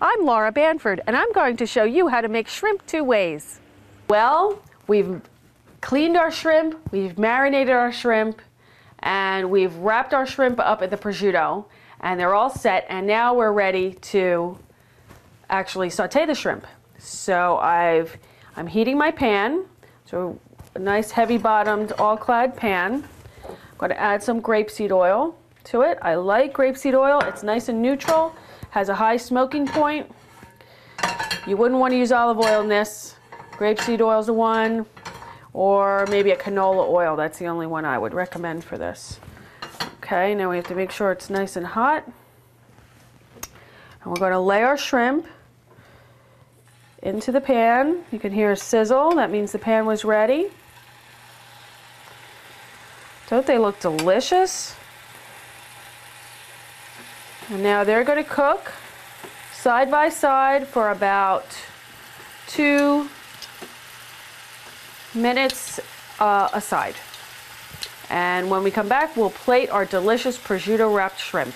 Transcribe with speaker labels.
Speaker 1: I'm Laura Banford, and I'm going to show you how to make shrimp two ways. Well, we've cleaned our shrimp, we've marinated our shrimp, and we've wrapped our shrimp up in the prosciutto, and they're all set, and now we're ready to actually saute the shrimp. So I'm heating my pan, so a nice heavy bottomed all clad pan. I'm going to add some grapeseed oil to it. I like grapeseed oil, it's nice and neutral, has a high smoking point. You wouldn't want to use olive oil in this. Grapeseed oil is the one, or maybe a canola oil. That's the only one I would recommend for this. Okay, now we have to make sure it's nice and hot. And we're going to lay our shrimp into the pan. You can hear a sizzle. That means the pan was ready. Don't they look delicious? And now they're going to cook side by side for about 2 minutes aside. And when we come back, we'll plate our delicious prosciutto wrapped shrimp.